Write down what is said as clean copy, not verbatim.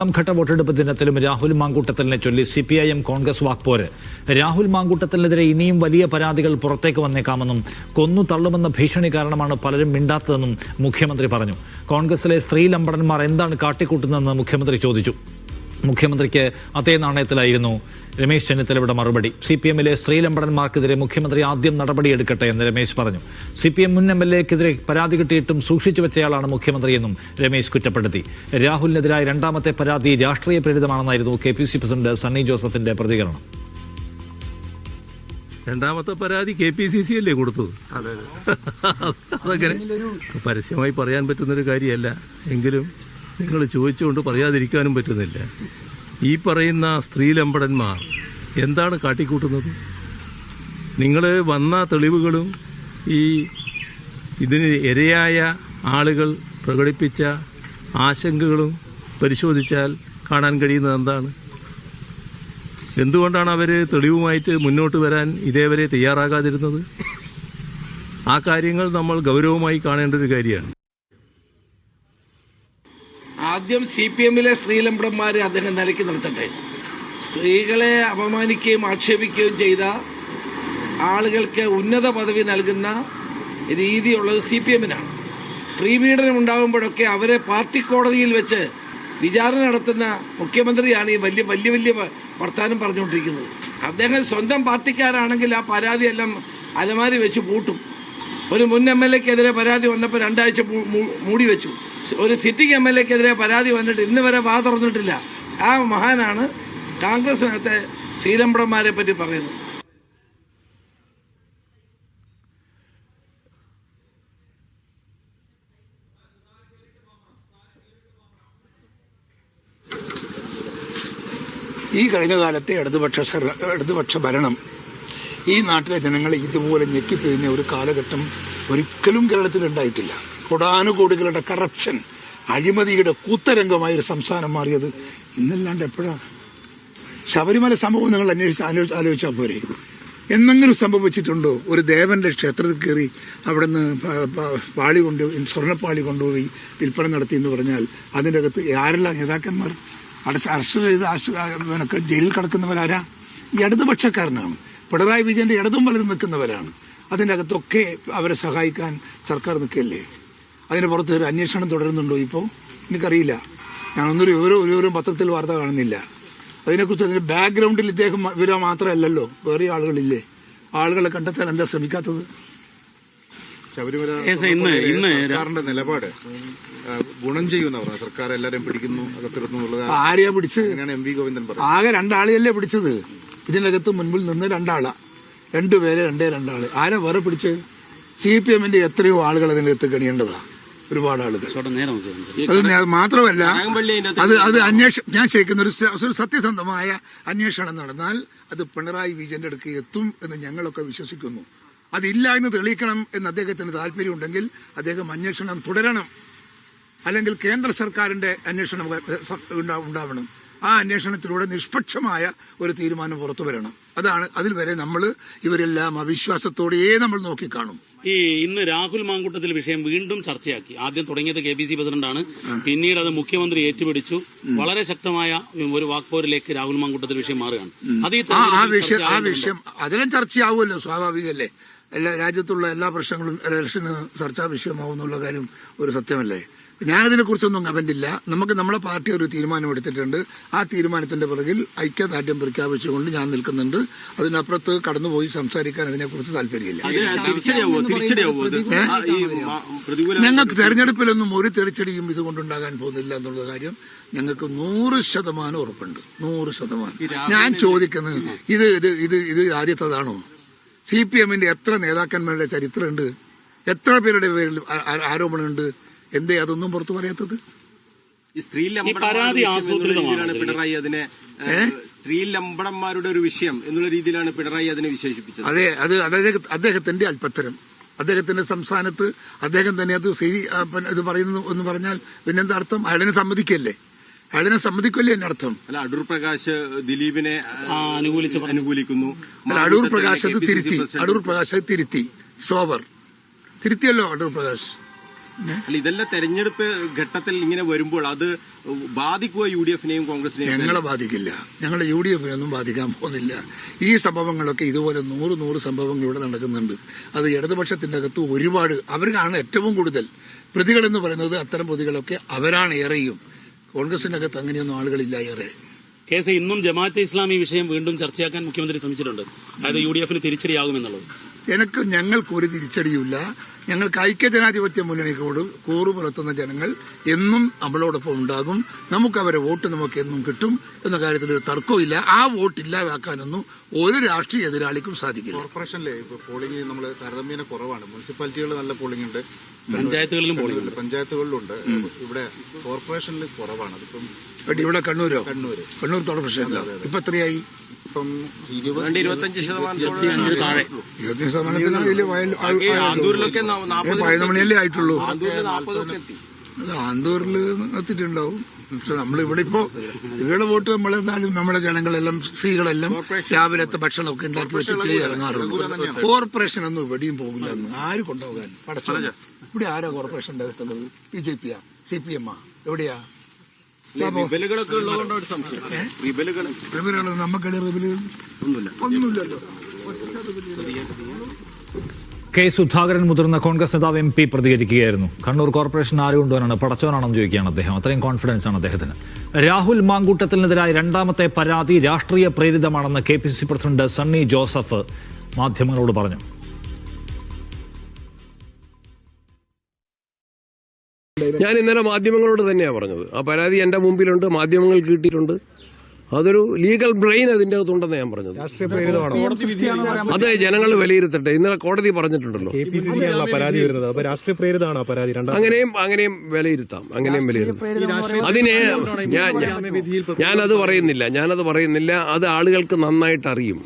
ഘട്ട വോട്ടെടുപ്പ് ദിനത്തിലും രാഹുൽ മാങ്കൂട്ടത്തലിനെ ചൊല്ലി സിപിഐഎം കോൺഗ്രസ് വാക്പോര്. രാഹുൽ മാങ്കൂട്ടത്തലിനെതിരെ ഇനിയും വലിയ പരാതികൾ പുറത്തേക്ക് വന്നേക്കാമെന്നും കൊന്നു തള്ളുമെന്ന ഭീഷണി കാരണമാണ് പലരും മിണ്ടാത്തതെന്നും മുഖ്യമന്ത്രി പറഞ്ഞു. കോൺഗ്രസിലെ സ്ത്രീ ലംബടന്മാർ എന്താണ് കാട്ടിക്കൂട്ടുന്നതെന്ന് മുഖ്യമന്ത്രി ചോദിച്ചു. മുഖ്യമന്ത്രിക്ക് അതേ നാണയത്തിലായിരുന്നു രമേശ് ചെന്നിത്തലയുടെ മറുപടി. സിപിഎമ്മിലെ സ്ത്രീ ലംബടന്മാർക്കെതിരെ മുഖ്യമന്ത്രി ആദ്യം നടപടിയെടുക്കട്ടെ എന്ന് രമേശ് പറഞ്ഞു. സിപിഎം മുൻ എംഎൽഎക്കെതിരെ പരാതി കിട്ടിയിട്ടും സൂക്ഷിച്ചു വെച്ചയാളാണ് മുഖ്യമന്ത്രിയെന്നും രമേശ് കുറ്റപ്പെടുത്തി. രാഹുലിനെതിരായ രണ്ടാമത്തെ പരാതി രാഷ്ട്രീയ പ്രേരിതമാണെന്നായിരുന്നു കെപിസിസി പ്രസിഡന്റ് സണ്ണി ജോസഫിന്റെ പ്രതികരണം. രണ്ടാമത്തെ പരാതി കെപിസിസി അല്ലേ കൊടുത്തത്? അതങ്ങനെ പരസ്യമായി പറയാൻ പറ്റുന്നൊരു കാര്യമല്ല. എങ്കിലും നിങ്ങൾ ചോദിച്ചുകൊണ്ട് പറയാതിരിക്കാനും പറ്റുന്നില്ല. ഈ പറയുന്ന സ്ത്രീലമ്പടന്മാർ എന്താണ് കാട്ടിക്കൂട്ടുന്നത്? നിങ്ങൾ വന്ന തെളിവുകളും ഇതിന് ഇരയായ ആളുകൾ പ്രകടിപ്പിച്ച ആശങ്കകളും പരിശോധിച്ചാൽ കാണാൻ കഴിയുന്നത് എന്താണ്? എന്തുകൊണ്ടാണ് അവർ തെളിവുമായിട്ട് മുന്നോട്ട് വരാൻ ഇതേവരെ തയ്യാറാകാതിരുന്നത്? ആ കാര്യങ്ങൾ നമ്മൾ ഗൗരവമായി കാണേണ്ട ഒരു കാര്യമാണ്. ആദ്യം സിപിഎമ്മിലെ സ്ത്രീലമ്പടന്മാരെ അദ്ദേഹം നിലയ്ക്ക് നിർത്തട്ടെ. സ്ത്രീകളെ അപമാനിക്കുകയും ആക്ഷേപിക്കുകയും ചെയ്ത ആളുകൾക്ക് ഉന്നത പദവി നൽകുന്ന രീതിയുള്ളത് സിപിഎമ്മിനാണ്. സ്ത്രീപീഡനം ഉണ്ടാകുമ്പോഴൊക്കെ അവരെ പാർട്ടി കോടതിയിൽ വെച്ച് വിചാരണ നടത്തുന്ന മുഖ്യമന്ത്രിയാണ് ഈ വലിയ വലിയ വലിയ വർത്താനം പറഞ്ഞുകൊണ്ടിരിക്കുന്നത്. അദ്ദേഹം സ്വന്തം പാർട്ടിക്കാരാണെങ്കിൽ ആ പരാതിയെല്ലാം അലമാരി വെച്ച് പൂട്ടും. ഒരു മുൻ എംഎൽഎക്കെതിരെ പരാതി വന്നപ്പോൾ 2 ആഴ്ച മൂടി വെച്ചു. ഒരു സിറ്റിംഗ് എംഎൽഎക്കെതിരെ പരാതി വന്നിട്ട് ഇന്ന് വരെ വാ തുറന്നിട്ടില്ല. ആ മഹാനാണ് കോൺഗ്രസിനകത്തെ ശ്രീലംബടന്മാരെ പറ്റി പറയുന്നത്. ഈ കഴിഞ്ഞ കാലത്തെ ഇടതുപക്ഷ ഭരണം ഈ നാട്ടിലെ ജനങ്ങളെ ഇതുപോലെ ഞെക്കിപ്പിരിഞ്ഞ ഒരു കാലഘട്ടം ഒരിക്കലും കേരളത്തിൽ ഉണ്ടായിട്ടില്ല. കോടാനുകോടികളുടെ കറപ്ഷൻ, അഴിമതിയുടെ കൂത്തരംഗമായ ഒരു സംസ്ഥാനം മാറിയത് ഇന്നല്ലാണ്ട് എപ്പോഴാണ്? ശബരിമല സംഭവം നിങ്ങൾ ആലോചിച്ചാൽ പോരെ? എന്തെങ്കിലും സംഭവിച്ചിട്ടുണ്ടോ? ഒരു ദേവന്റെ ക്ഷേത്രത്തിൽ കയറി അവിടെ നിന്ന് സ്വർണ്ണപ്പാളി കൊണ്ടുപോയി വിൽപ്പന നടത്തി എന്ന് പറഞ്ഞാൽ അതിൻ്റെ അകത്ത് ആരെല്ലാം നേതാക്കന്മാർ അറസ്റ്റ് ചെയ്ത് ജയിലിൽ കിടക്കുന്നവരാരാ? ഈ ഇടതുപക്ഷക്കാരനാണ്. പിണറായി വിജയന്റെ ഇടതും വലതും നിൽക്കുന്നവരാണ്. അതിൻ്റെ അകത്തൊക്കെ അവരെ സഹായിക്കാൻ സർക്കാർ നിൽക്കല്ലേ? അതിന് പുറത്ത് ഒരു അന്വേഷണം തുടരുന്നുണ്ടോ ഇപ്പോൾ? എനിക്കറിയില്ല. ഞാനൊന്നൊരു ഓരോ പത്രത്തിൽ വാർത്ത കാണുന്നില്ല. അതിനെക്കുറിച്ച് അതിന്റെ ബാക്ക്ഗ്രൗണ്ടിൽ ഇവരെ മാത്രമല്ലല്ലോ, വേറെ ആളുകളില്ലേ? ആളുകളെ കണ്ടെത്താൻ എന്താ ശ്രമിക്കാത്തത്? സർക്കാരിന്റെ നിലപാട് ഗുണം ചെയ്യുന്ന സർക്കാർ എല്ലാരെയും പിടിക്കുന്നു, അകത്തിരുന്നു. ആരെയാ പിടിച്ച്? എം വി ഗോവിന്ദൻ പറഞ്ഞു. ആകെ 2 ആളെയല്ലേ പിടിച്ചത്? ഇതിനകത്ത് മുൻപിൽ നിന്ന് 2 ആളാ, 2 പേര്, 2 ആള്. ആരെ വേറെ പിടിച്ച്? സിപിഎമ്മിന്റെ എത്രയോ ആളുകൾ അതിനകത്ത് ഗണിയേണ്ടതാ, ഒരുപാട് ആളുകൾ. അത് മാത്രമല്ല, അത് ഞാൻ ശരിക്കുന്ന ഒരു സത്യസന്ധമായ അന്വേഷണം നടന്നാൽ അത് പിണറായി വിജയന്റെ അടുക്ക് എത്തും എന്ന് ഞങ്ങളൊക്കെ വിശ്വസിക്കുന്നു. അതില്ല എന്ന് തെളിയിക്കണം എന്ന് അദ്ദേഹത്തിന് താല്പര്യമുണ്ടെങ്കിൽ അദ്ദേഹം അന്വേഷണം തുടരണം. അല്ലെങ്കിൽ കേന്ദ്ര സർക്കാരിന്റെ അന്വേഷണം ഉണ്ടാവണം. ആ അന്വേഷണത്തിലൂടെ നിഷ്പക്ഷമായ ഒരു തീരുമാനം പുറത്തു വരണം. അതിൽ വരെ ഇവരെല്ലാം അവിശ്വാസത്തോടെയേ നമ്മൾ നോക്കിക്കാണും. ഇന്ന് രാഹുൽ മാങ്കൂട്ടത്തിൽ വിഷയം വീണ്ടും ചർച്ചയാക്കി. ആദ്യം തുടങ്ങിയത് കെപിസിസി പ്രസിഡന്റാണ്, പിന്നീട് അത് മുഖ്യമന്ത്രി ഏറ്റുപിടിച്ചു. വളരെ ശക്തമായ ഒരു വാക്പോരിലേക്ക് രാഹുൽ മാങ്കൂട്ടത്തിൽ വിഷയം മാറുകയാണ്. ആ വിഷയം അതിലും ചർച്ചയാവുമല്ലോ, സ്വാഭാവികമല്ലേ? രാജ്യത്തുള്ള എല്ലാ പ്രശ്നങ്ങളും ഇലക്ഷന് ചർച്ചാ വിഷയമാവുന്നുള്ള കാര്യം ഒരു സത്യമല്ലേ? ഞാനതിനെ കുറിച്ചൊന്നും കമന്റില്ല. നമുക്ക് നമ്മളെ പാർട്ടി ഒരു തീരുമാനമെടുത്തിട്ടുണ്ട്. ആ തീരുമാനത്തിന്റെ പിറകിൽ ഐക്യദാർഢ്യം പ്രഖ്യാപിച്ചുകൊണ്ട് ഞാൻ നിൽക്കുന്നുണ്ട്. അതിനപ്പുറത്ത് കടന്നുപോയി സംസാരിക്കാൻ അതിനെക്കുറിച്ച് താല്പര്യമില്ല. ഞങ്ങൾക്ക് തെരഞ്ഞെടുപ്പിലൊന്നും ഒരു തിരിച്ചടിയും ഇതുകൊണ്ടുണ്ടാകാൻ പോകുന്നില്ല എന്നുള്ള കാര്യം ഞങ്ങൾക്ക് 100% ഉറപ്പുണ്ട്. 100%. ഞാൻ ചോദിക്കുന്നത് ഇത് ആദ്യത്തേതാണോ? സിപിഎമ്മിന്റെ എത്ര നേതാക്കന്മാരുടെ ചരിത്രമുണ്ട്? എത്ര പേരുടെ പേരിൽ ആരോപണമുണ്ട്? എന്തേ അതൊന്നും പുറത്തു പറയാത്തത്? പിണറായി അതിനെ സ്ത്രീ ലംബടന്മാരുടെ ഒരു വിഷയം എന്നുള്ള രീതിയിലാണ് പിണറായി അതിനെ വിശേഷിപ്പിച്ചത്. അതെ, അത് അദ്ദേഹത്തിന്റെ അല്പത്തരം. അദ്ദേഹത്തിന്റെ സംസ്ഥാനത്ത് അദ്ദേഹം തന്നെ ഇത് പറയുന്നു എന്ന് പറഞ്ഞാൽ പിന്നെന്താ അർത്ഥം? അയാളിനെ സമ്മതിക്കല്ലേ? എന്റെ അർത്ഥം. അല്ല, അടൂർ പ്രകാശ് ദിലീപിനെ അനുകൂലിക്കുന്നു. അടൂർ പ്രകാശ് അത് തിരുത്തി. സോവർ തിരുത്തിയല്ലോ അടൂർ പ്രകാശ്. അല്ല, ഇതെല്ലാം തെരഞ്ഞെടുപ്പ് ഘട്ടത്തിൽ ഇങ്ങനെ വരുമ്പോൾ അത് ബാധിക്കുക UDF-നെയും കോൺഗ്രസിനെയും? ഞങ്ങളെ ബാധിക്കില്ല. ഞങ്ങളെ UDF-നൊന്നും ബാധിക്കാൻ പോകുന്നില്ല. ഈ സംഭവങ്ങളൊക്കെ ഇതുപോലെ 100 സംഭവങ്ങൾ ഇവിടെ നടക്കുന്നുണ്ട്. അത് ഇടതുപക്ഷത്തിന്റെ അകത്ത് ഒരുപാട്, അവർക്കാണ് ഏറ്റവും കൂടുതൽ പ്രതികളെന്ന് പറയുന്നത്. അത്തരം പ്രതികളൊക്കെ അവരാണ് ഏറെയും. കോൺഗ്രസിന്റെ അകത്ത് അങ്ങനെയൊന്നും ആളുകളില്ല ഏറെ. കേസ് ഇന്നും ജമാഅത്തെ ഇസ്ലാമി വിഷയം വീണ്ടും ചർച്ചയാക്കാൻ മുഖ്യമന്ത്രി ശ്രമിച്ചിട്ടുണ്ട്. അതായത് UDF-ന് തിരിച്ചടിയാകുമെന്നുള്ളത്. ഞങ്ങൾക്കൊരു തിരിച്ചടിയുമില്ല. ഞങ്ങൾക്ക് ഐക്യജനാധിപത്യ മുന്നണിയോട് കൂറുപുലർത്തുന്ന ജനങ്ങൾ എന്നും നമ്മളോടൊപ്പം ഉണ്ടാകും. നമുക്ക് അവരെ വോട്ട് നമുക്ക് എന്നും കിട്ടും എന്ന കാര്യത്തിൽ ഒരു തർക്കമില്ല. ആ വോട്ട് ഇല്ലാതാക്കാനൊന്നും ഒരു രാഷ്ട്രീയ എതിരാളിക്കും സാധിക്കില്ല. കോർപ്പറേഷനിലെ പോളിംഗ് നമ്മൾ താരതമ്യേന കുറവാണ്. മുനിസിപ്പാലിറ്റികളിൽ നല്ല പോളിംഗ് ഉണ്ട്, പഞ്ചായത്തുകളിലുണ്ട്. ഇവിടെ കോർപ്പറേഷനിൽ കുറവാണ്. അതിപ്പം ഇവിടെ കണ്ണൂർ കോർപ്പറേഷനില്ല. ഇപ്പൊ എത്രയായി? ഇപ്പം 25% താഴെ. 20% ആന്തൂരിലൊക്കെ 11 ആയിട്ടുള്ളൂ. 40% എത്തി. ആന്തൂരിൽ എത്തിയിട്ടുണ്ടാവും. പക്ഷെ നമ്മളിവിടെ ഇവിടെ വോട്ട് നമ്മളെന്തായാലും നമ്മുടെ ജനങ്ങളെല്ലാം സ്ത്രീകളെല്ലാം രാവിലത്തെ ഭക്ഷണമൊക്കെ ഉണ്ടാക്കി വെച്ചിട്ടേ ഇറങ്ങാറുള്ളൂ. കോർപ്പറേഷൻ ഒന്നും ഇവിടെയും പോകില്ലെന്ന് ആര് കൊണ്ടുപോകാൻ? പടച്ചോ, ഇവിടെ ആരാ കോർപ്പറേഷന്റെ അകത്തുള്ളത്? BJP CPM എവിടെയാ? റിബലുകളൊക്കെ ഉള്ളതുകൊണ്ട് ഒരു സംശയം. റിബലുകൾ നമുക്കിടെ റിബലുകൾ ഒന്നുമില്ലല്ലോ. കെ സുധാകരൻ മുതിർന്ന കോൺഗ്രസ് നേതാവ് MP പ്രതികരിക്കുകയായിരുന്നു. കണ്ണൂർ കോർപ്പറേഷൻ ആര് കൊണ്ടുവരാണ്? പടച്ചോനാണെന്ന് ചോദിക്കുകയാണ് അദ്ദേഹം. അത്രയും കോൺഫിഡൻസ് ആണ് അദ്ദേഹത്തിന്. രാഹുൽ മാങ്കൂട്ടത്തിനെതിരായ രണ്ടാമത്തെ പരാതി രാഷ്ട്രീയ പ്രേരിതമാണെന്ന് KPCC പ്രസിഡന്റ് സണ്ണി ജോസഫ് മാധ്യമങ്ങളോട് പറഞ്ഞു. ഞാൻ ഇന്നലെ മാധ്യമങ്ങളോട് തന്നെയാണ് പറഞ്ഞത്. ആ പരാതി എന്റെ മുമ്പിലുണ്ട്, മാധ്യമങ്ങൾ കിട്ടിയിട്ടുണ്ട്. അതൊരു ലീഗൽ ബ്രെയിൻ അതിന്റെ അകത്തുണ്ടെന്ന് ഞാൻ പറഞ്ഞത്. അത് ജനങ്ങൾ വിലയിരുത്തട്ടെ. ഇന്നലെ കോടതി പറഞ്ഞിട്ടുണ്ടല്ലോ. അങ്ങനെയും വിലയിരുത്താം. അതിനെ ഞാനത് പറയുന്നില്ല. അത് ആളുകൾക്ക് നന്നായിട്ട് അറിയും.